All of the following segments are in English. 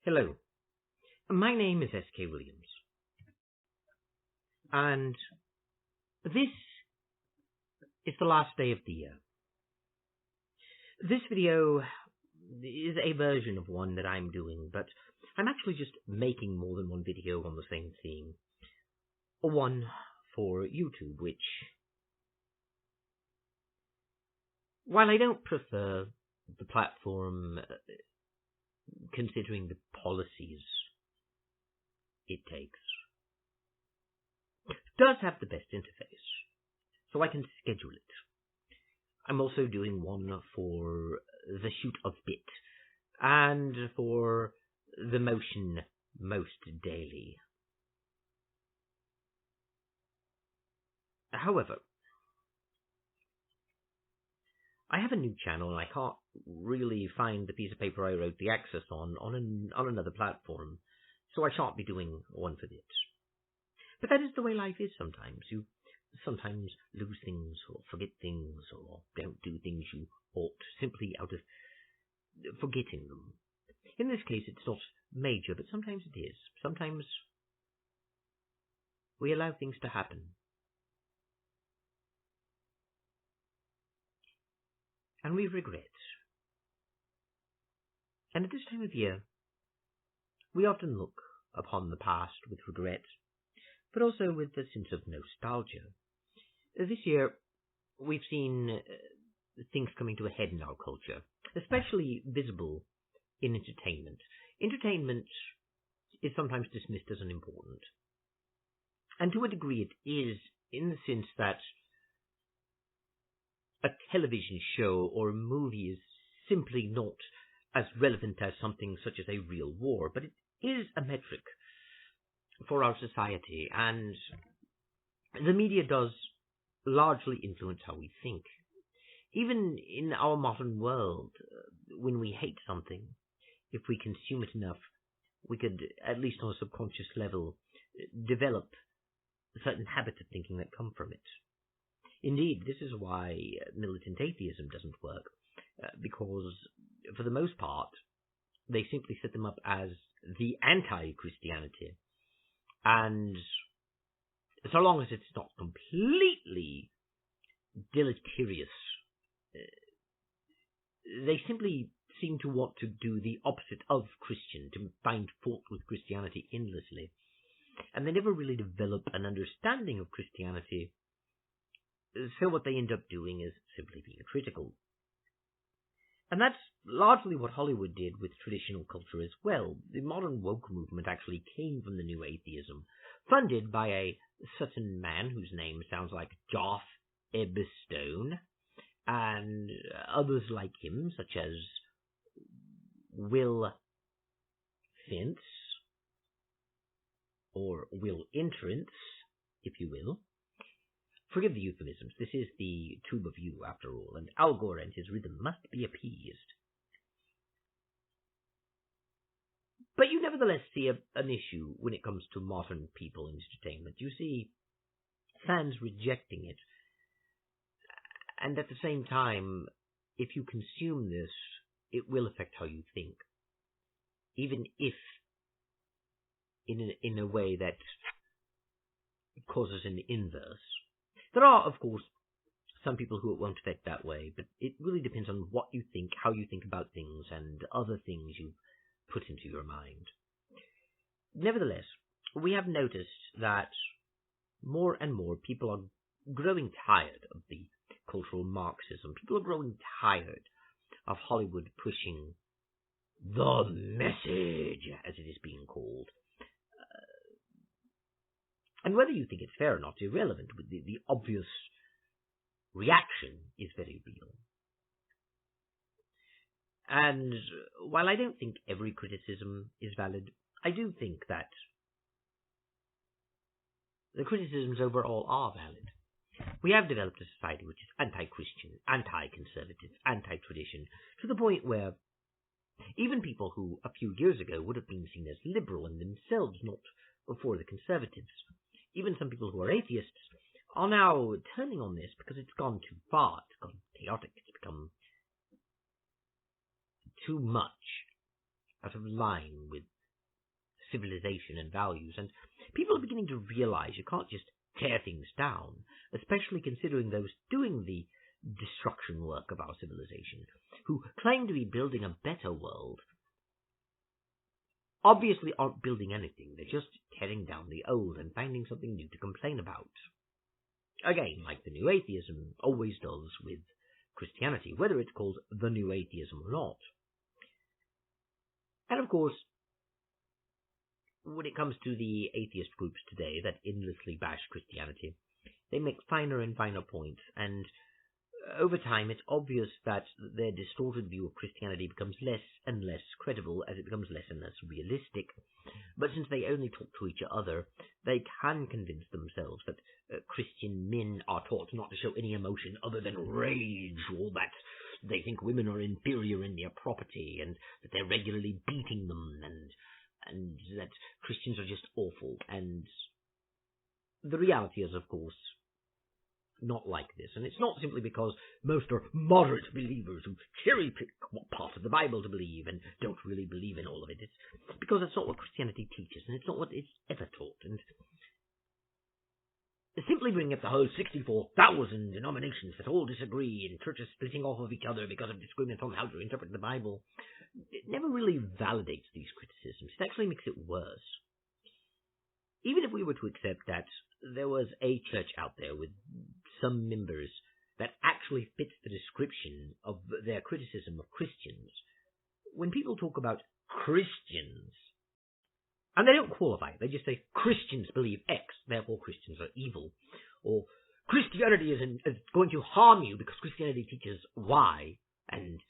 Hello, my name is S.K. Williams, and this is the last day of the year. This video is a version of one that I'm doing, but I'm actually just making more than one video on the same theme. One for YouTube, which, while I don't prefer the platform, considering the policies it takes, does have the best interface, so I can schedule it. I'm also doing one for the shoot of bit, and for the motion most daily. However, I have a new channel and I can't really find the piece of paper I wrote the access on another platform, so I shan't be doing one for it. But that is the way life is sometimes. You sometimes lose things or forget things or don't do things you ought simply out of forgetting them. In this case it's not major, but sometimes it is. Sometimes we allow things to happen. And we regret. And at this time of year, we often look upon the past with regret, but also with a sense of nostalgia. This year, we've seen things coming to a head in our culture, especially visible in entertainment. Entertainment is sometimes dismissed as unimportant. And to a degree it is, in the sense that a television show or a movie is simply not as relevant as something such as a real war, but it is a metric for our society, and the media does largely influence how we think. Even in our modern world, when we hate something, if we consume it enough, we could, at least on a subconscious level, develop certain habits of thinking that come from it. Indeed, this is why militant atheism doesn't work, because, for the most part, they simply set them up as the anti-Christianity. And so long as it's not completely deleterious, they simply seem to want to do the opposite of Christian, to find fault with Christianity endlessly. And they never really develop an understanding of Christianity. So what they end up doing is simply being critical. And that's largely what Hollywood did with traditional culture as well. The modern woke movement actually came from the new atheism, funded by a certain man whose name sounds like Joff Eberstone, and others like him, such as Will Fence, or Will Entrance, if you will. Forgive the euphemisms, this is the tube of you after all, and Al Gore and his rhythm must be appeased. But you nevertheless see an issue when it comes to modern people in entertainment. You see fans rejecting it, and at the same time, if you consume this, it will affect how you think, even if in a way that causes an inverse. There are, of course, some people who it won't affect that way, but it really depends on what you think, how you think about things, and other things you put into your mind. Nevertheless, we have noticed that more and more people are growing tired of the cultural Marxism. People are growing tired of Hollywood pushing the message, as it is being called. And whether you think it's fair or not is irrelevant. The obvious reaction is very real. And while I don't think every criticism is valid, I do think that the criticisms overall are valid. We have developed a society which is anti-Christian, anti-conservative, anti-tradition, to the point where even people who a few years ago would have been seen as liberal and themselves not before the conservatives, even some people who are atheists, are now turning on this because it's gone too far, it's gone chaotic, it's become too much out of line with civilization and values, and people are beginning to realize you can't just tear things down, especially considering those doing the destruction work of our civilization, who claim to be building a better world, obviously aren't building anything. They're just tearing down the old and finding something new to complain about. Again, like the New Atheism always does with Christianity, whether it's called the New Atheism or not. And of course, when it comes to the atheist groups today that endlessly bash Christianity, they make finer and finer points, and over time it's obvious that their distorted view of Christianity becomes less and less credible as it becomes less and less realistic. But since they only talk to each other, they can convince themselves that Christian men are taught not to show any emotion other than rage, or that they think women are inferior in their property, and that they're regularly beating them, and that Christians are just awful. And the reality is, of course, not like this. And it's not simply because most are moderate believers who cherry-pick what part of the Bible to believe and don't really believe in all of it. It's because it's not what Christianity teaches, and it's not what it's ever taught. And simply bringing up the whole 64,000 denominations that all disagree and churches splitting off of each other because of disagreement on how to interpret the Bible, it never really validates these criticisms. It actually makes it worse. Even if we were to accept that there was a church out there with some members that actually fits the description of their criticism of Christians, when people talk about Christians, and they don't qualify, they just say Christians believe X, therefore Christians are evil, or Christianity is going to harm you because Christianity teaches Y, and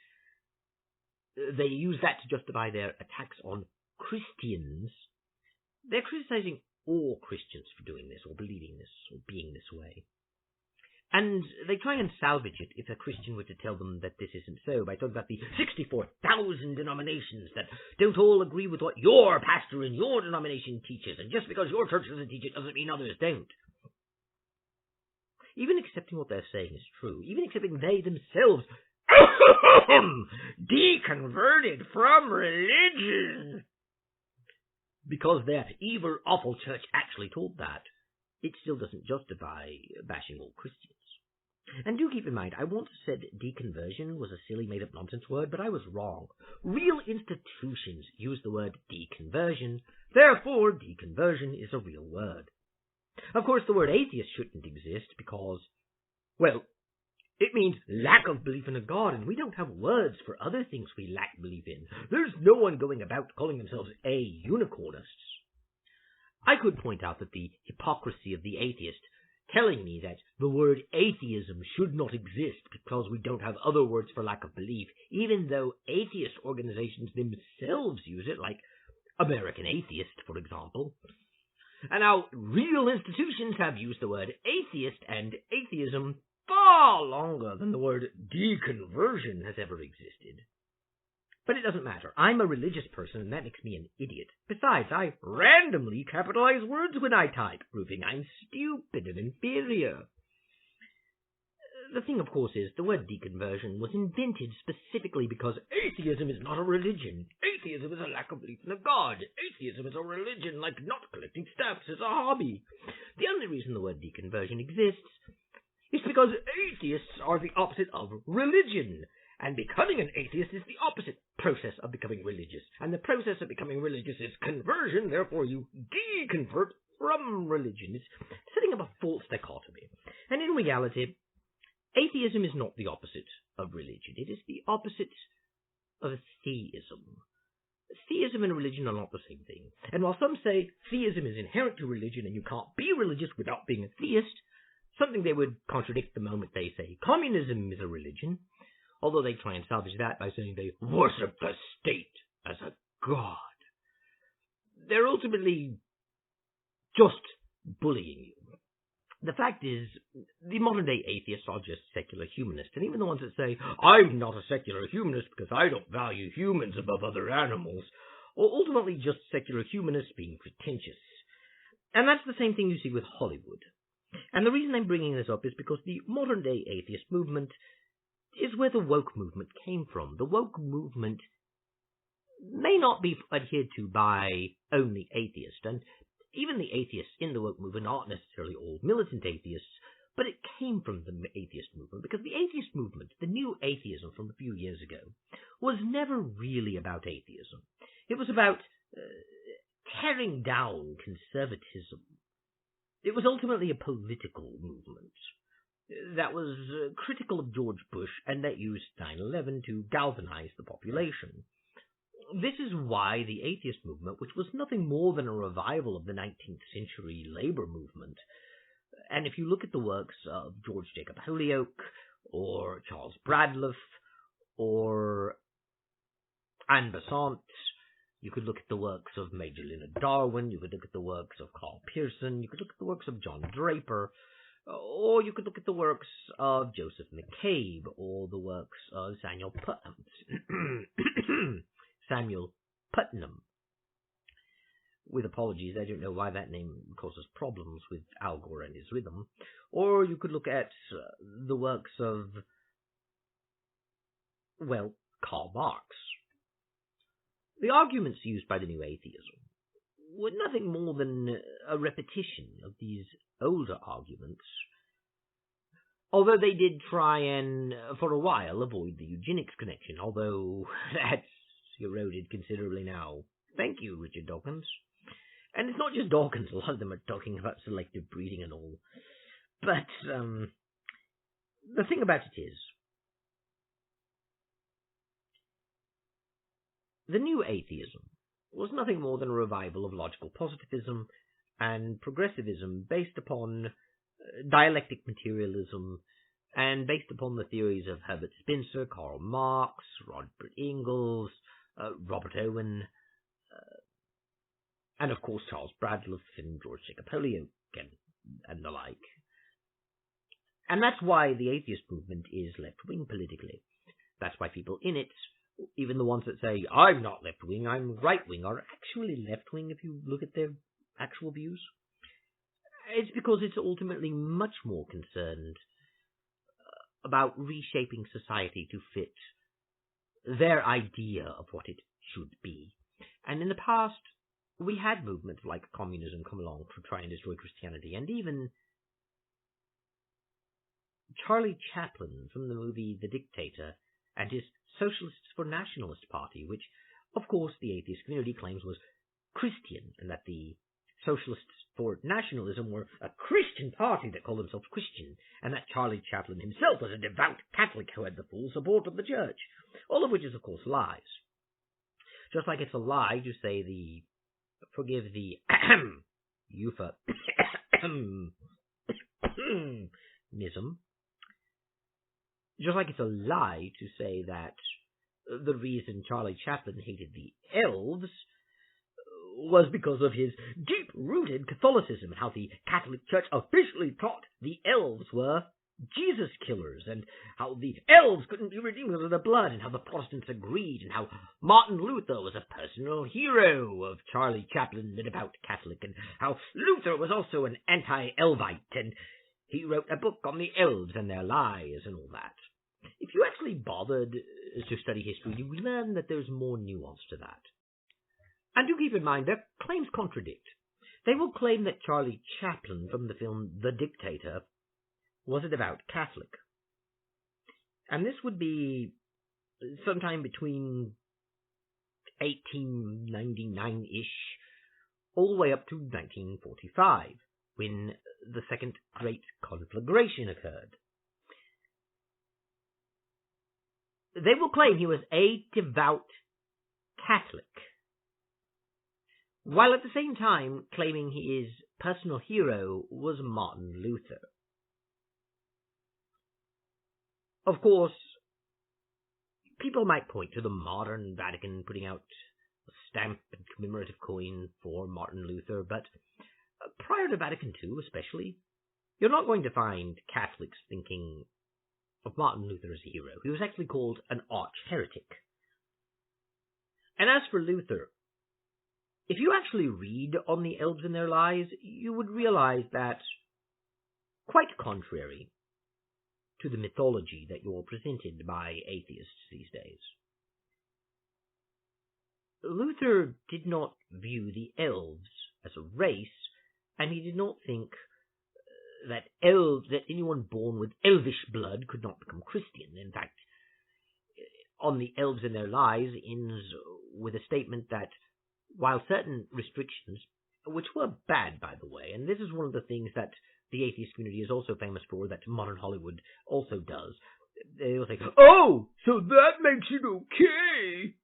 they use that to justify their attacks on Christians, they're criticizing all Christians for doing this, or believing this, or being this way. And they try and salvage it if a Christian were to tell them that this isn't so, by talking about the 64,000 denominations that don't all agree with what your pastor in your denomination teaches, and just because your church doesn't teach it doesn't mean others don't. Even accepting what they're saying is true, even accepting they themselves deconverted from religion, because their evil, awful church actually taught that, it still doesn't justify bashing all Christians. And do keep in mind, I once said deconversion was a silly made-up nonsense word, but I was wrong. Real institutions use the word deconversion, therefore deconversion is a real word. Of course, the word atheist shouldn't exist because, well, it means lack of belief in a God, and we don't have words for other things we lack belief in. There's no one going about calling themselves unicornists. I could point out that the hypocrisy of the atheist telling me that the word atheism should not exist because we don't have other words for lack of belief, even though atheist organizations themselves use it, like American Atheist, for example. And now real institutions have used the word atheist and atheism far longer than the word deconversion has ever existed. But it doesn't matter. I'm a religious person, and that makes me an idiot. Besides, I randomly capitalize words when I type, proving I'm stupid and inferior. The thing, of course, is the word deconversion was invented specifically because atheism is not a religion. Atheism is a lack of belief in a God. Atheism is a religion, like not collecting stamps is a hobby. The only reason the word deconversion exists is because atheists are the opposite of religion, and becoming an atheist is the opposite process of becoming religious, and the process of becoming religious is conversion, therefore you deconvert from religion. It's setting up a false dichotomy. And in reality, atheism is not the opposite of religion. It is the opposite of theism. Theism and religion are not the same thing. And while some say theism is inherent to religion and you can't be religious without being a theist, something they would contradict the moment they say communism is a religion, although they try and salvage that by saying they worship the state as a god. They're ultimately just bullying you. The fact is, the modern-day atheists are just secular humanists, and even the ones that say, I'm not a secular humanist because I don't value humans above other animals, are ultimately just secular humanists being pretentious. And that's the same thing you see with Hollywood. And the reason I'm bringing this up is because the modern-day atheist movement is where the woke movement came from. The woke movement may not be adhered to by only atheists, and even the atheists in the woke movement aren't necessarily all militant atheists, but it came from the atheist movement, because the atheist movement, the new atheism from a few years ago, was never really about atheism. It was about tearing down conservatism. It was ultimately a political movement that was critical of George Bush and that used 9/11 to galvanize the population. This is why the atheist movement, which was nothing more than a revival of the 19th century labor movement, and if you look at the works of George Jacob Holyoake, or Charles Bradlaugh, or Anne Besant, you could look at the works of Major Leonard Darwin, you could look at the works of Carl Pearson, you could look at the works of John Draper, or you could look at the works of Joseph McCabe, or the works of Samuel Putnam. With apologies, I don't know why that name causes problems with Al Gore and his rhythm. Or you could look at the works of, well, Karl Marx. The arguments used by the new atheism were nothing more than a repetition of these older arguments, although they did try and, for a while, avoid the eugenics connection, although that's eroded considerably now. Thank you, Richard Dawkins. And it's not just Dawkins, a lot of them are talking about selective breeding and all. But the thing about it is, the new atheism was nothing more than a revival of logical positivism and progressivism based upon dialectic materialism and based upon the theories of Herbert Spencer, Karl Marx, Robert Ingalls, Robert Owen, and of course Charles Bradlaugh and George Jacob Holyoake and the like. And that's why the atheist movement is left-wing politically. That's why people in it, even the ones that say, I'm not left-wing, I'm right-wing, are actually left-wing if you look at their actual views. It's because it's ultimately much more concerned about reshaping society to fit their idea of what it should be. And in the past, we had movements like communism come along to try and destroy Christianity, and even Charlie Chaplin from the movie The Dictator and his Socialists for Nationalist Party, which, of course, the atheist community claims was Christian, and that the Socialists for Nationalism were a Christian party that called themselves Christian, and that Charlie Chaplin himself was a devout Catholic who had the full support of the church, all of which is, of course, lies. Just like it's a lie to say forgive the euphemism. Just like it's a lie to say that the reason Charlie Chaplin hated the elves was because of his deep-rooted Catholicism, and how the Catholic Church officially taught the elves were Jesus killers, and how the elves couldn't be redeemed because of the blood, and how the Protestants agreed, and how Martin Luther was a personal hero of Charlie Chaplin, the devout Catholic, and how Luther was also an anti-elvite, and he wrote a book on the elves and their lies and all that. If you actually bothered to study history, you would learn that there's more nuance to that. And do keep in mind, their claims contradict. They will claim that Charlie Chaplin from the film The Dictator was a devout Catholic. And this would be sometime between 1899-ish, all the way up to 1945, when the Second Great Conflagration occurred. They will claim he was a devout Catholic, while at the same time claiming his personal hero was Martin Luther. Of course, people might point to the modern Vatican putting out a stamp and commemorative coin for Martin Luther, but prior to Vatican II especially, you're not going to find Catholics thinking of Martin Luther as a hero. He was actually called an arch-heretic. And as for Luther, if you actually read on the elves and their lies, you would realize that, quite contrary to the mythology that you're presented by atheists these days, Luther did not view the elves as a race, and he did not think that anyone born with elvish blood could not become Christian. In fact, On the Elves and Their Lies ends with a statement that while certain restrictions, which were bad, by the way, and this is one of the things that the atheist community is also famous for, that modern Hollywood also does, they will say, "Oh, so that makes it okay!"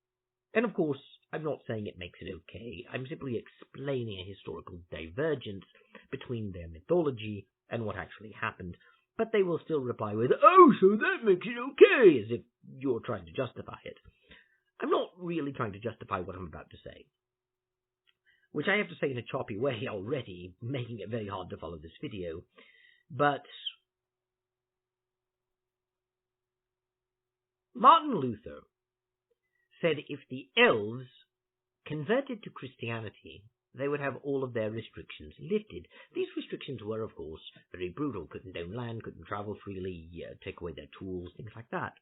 And of course, I'm not saying it makes it okay. I'm simply explaining a historical divergence between their mythology and what actually happened. But they will still reply with, "Oh, so that makes it okay," as if you're trying to justify it. I'm not really trying to justify what I'm about to say, which I have to say in a choppy way already, making it very hard to follow this video. But Martin Luther said if the elves converted to Christianity, they would have all of their restrictions lifted. These restrictions were, of course, very brutal. Couldn't own land, couldn't travel freely, take away their tools, things like that.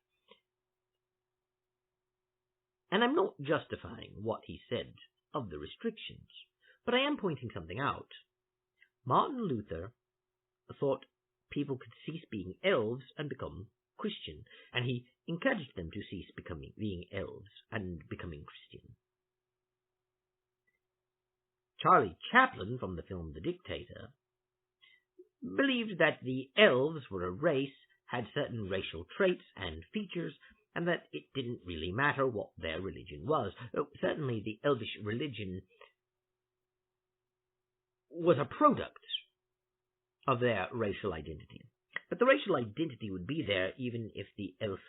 And I'm not justifying what he said of the restrictions, but I am pointing something out. Martin Luther thought people could cease being elves and become Christian, and he encouraged them to cease being elves and becoming Christian. Charlie Chaplin, from the film The Dictator, believed that the elves were a race, had certain racial traits and features, and that it didn't really matter what their religion was. Certainly the elvish religion was a product of their racial identity. But the racial identity would be there even if the elf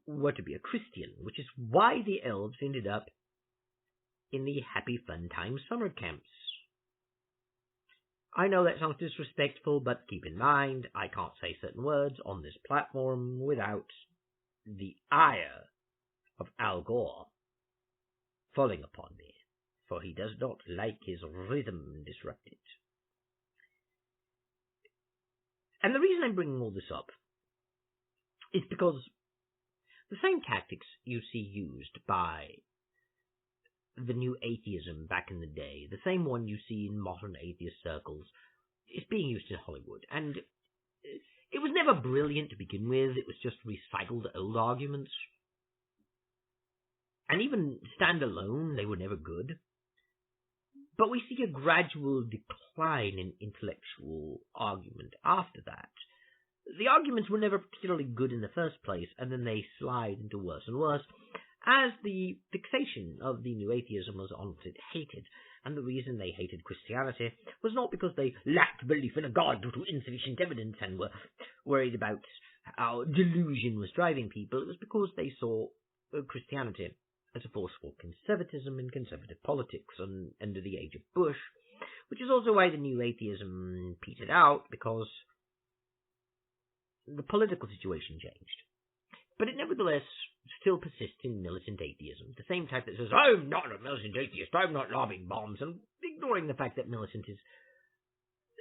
were to be a Christian, which is why the elves ended up in the Happy Fun Time summer camps. I know that sounds disrespectful, but keep in mind, I can't say certain words on this platform without the ire of Al Gore falling upon me, for he does not like his rhythm disrupted. And the reason I'm bringing all this up is because the same tactics you see used by the new atheism back in the day, the same one you see in modern atheist circles, is being used in Hollywood. And it was never brilliant to begin with. It was just recycled old arguments. And even standalone, they were never good. But we see a gradual decline in intellectual argument after that. The arguments were never particularly good in the first place, and then they slide into worse and worse, as the fixation of the new atheism was on what it hated. And the reason they hated Christianity was not because they lacked belief in a God due to insufficient evidence and were worried about how delusion was driving people. It was because they saw Christianity as a force for conservatism and conservative politics under the age of Bush, which is also why the new atheism petered out, because the political situation changed. But it nevertheless still persists in militant atheism, the same type that says, "I'm not a militant atheist, I'm not lobbing bombs," and ignoring the fact that militant is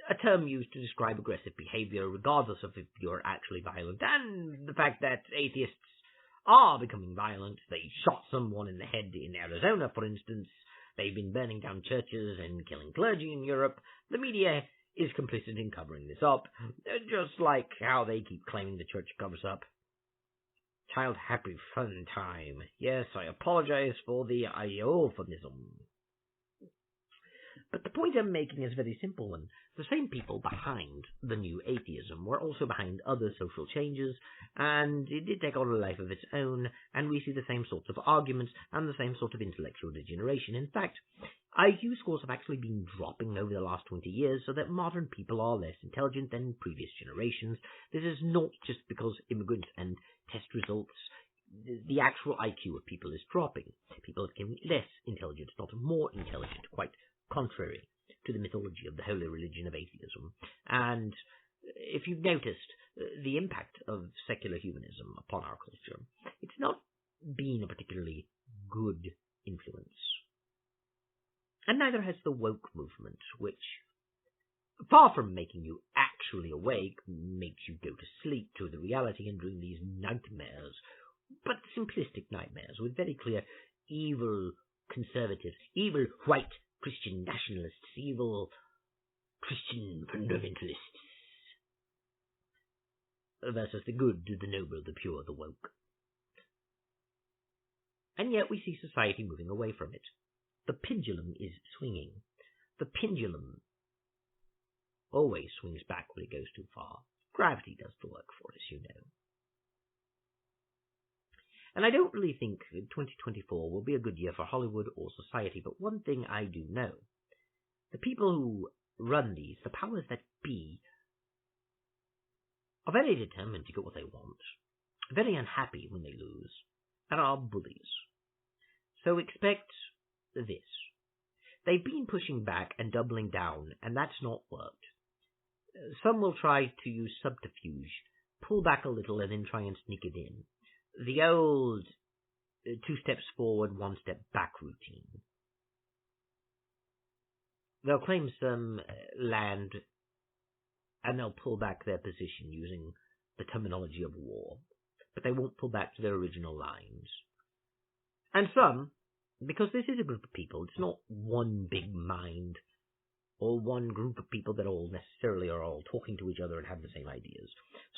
a term used to describe aggressive behavior, regardless of if you're actually violent, and the fact that atheists are becoming violent. They shot someone in the head in Arizona, for instance. They've been burning down churches and killing clergy in Europe. The media is complicit in covering this up, just like how they keep claiming the church covers up Child Happy Fun Time. Yes, I apologize for the euphemism. But the point I'm making is a very simple one. The same people behind the new atheism were also behind other social changes, and it did take on a life of its own, and we see the same sorts of arguments and the same sort of intellectual degeneration. In fact, IQ scores have actually been dropping over the last 20 years, so that modern people are less intelligent than previous generations. This is not just because immigrants and test results. The actual IQ of people is dropping. People are becoming less intelligent, not more intelligent, quite contrary to the mythology of the holy religion of atheism. And if you've noticed the impact of secular humanism upon our culture, it's not been a particularly good influence. And neither has the woke movement, which, far from making you actually awake, makes you go to sleep to the reality and dream these nightmares, but simplistic nightmares with very clear evil conservatives, evil white Christian nationalists, evil Christian fundamentalists, versus the good, the noble, the pure, the woke. And yet we see society moving away from it. The pendulum is swinging. The pendulum always swings back when it goes too far. Gravity does the work for us, you know. And I don't really think 2024 will be a good year for Hollywood or society, but one thing I do know. The people who run these, the powers that be, are very determined to get what they want, very unhappy when they lose, and are bullies. So expect this. They've been pushing back and doubling down, and that's not worked. Some will try to use subterfuge, pull back a little and then try and sneak it in. The old 2 steps forward, 1 step back routine. They'll claim some land and they'll pull back their position using the terminology of war, but they won't pull back to their original lines. And some, because this is a group of people, it's not one big mind or one group of people that all necessarily are all talking to each other and have the same ideas.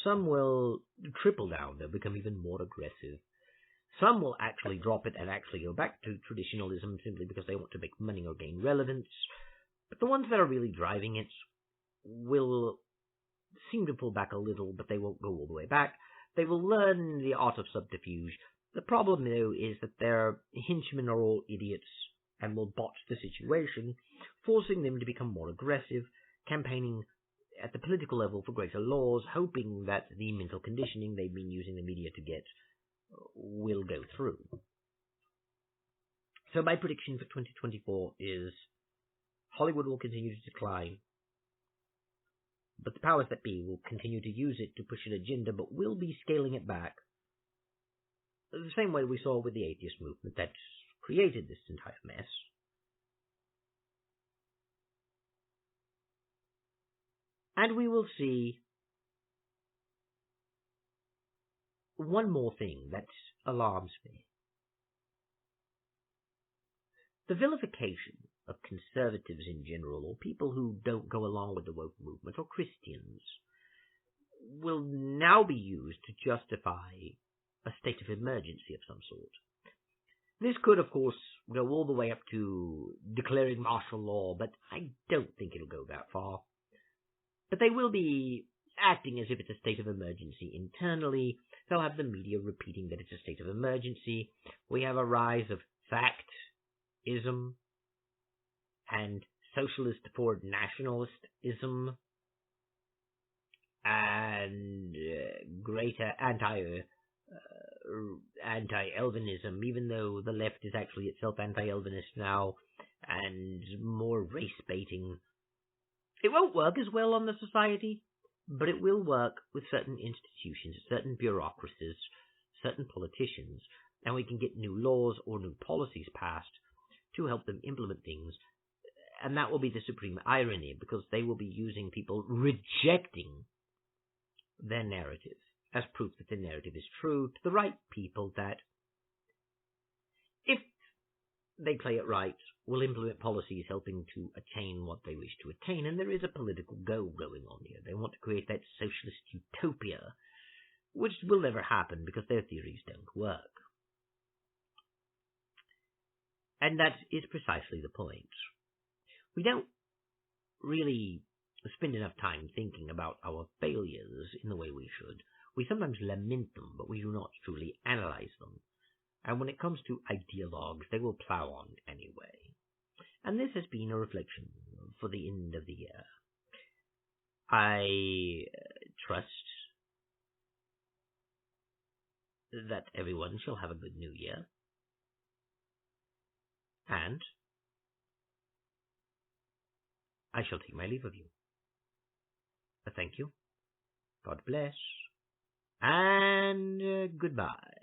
Some will triple down, they'll become even more aggressive. Some will actually drop it and actually go back to traditionalism simply because they want to make money or gain relevance. But the ones that are really driving it will seem to pull back a little, but they won't go all the way back. They will learn the art of subterfuge. The problem, though, is that their henchmen are all idiots and will botch the situation, forcing them to become more aggressive, campaigning at the political level for greater laws, hoping that the mental conditioning they've been using the media to get will go through. So my prediction for 2024 is Hollywood will continue to decline, but the powers that be will continue to use it to push an agenda, but will be scaling it back the same way we saw with the atheist movement that created this entire mess. And we will see one more thing that alarms me. The vilification of conservatives in general, or people who don't go along with the woke movement, or Christians, will now be used to justify a state of emergency of some sort. This could, of course, go all the way up to declaring martial law, but I don't think it'll go that far. But they will be acting as if it's a state of emergency internally. They'll have the media repeating that it's a state of emergency. We have a rise of factism and socialist for nationalistism and greater anti-Elvinism, even though the left is actually itself anti-Elvinist now, and more race-baiting. It won't work as well on the society, but it will work with certain institutions, certain bureaucracies, certain politicians, and we can get new laws or new policies passed to help them implement things. And that will be the supreme irony, because they will be using people rejecting their narrative as proof that the narrative is true to the right people that, if they play it right, will implement policies helping to attain what they wish to attain. And there is a political goal going on here. They want to create that socialist utopia, which will never happen because their theories don't work. And that is precisely the point. We don't really spend enough time thinking about our failures in the way we should. We sometimes lament them, but we do not truly analyze them. And when it comes to ideologues, they will plow on anyway. And this has been a reflection for the end of the year. I trust that everyone shall have a good new year. And I shall take my leave of you. Thank you. God bless. And goodbye.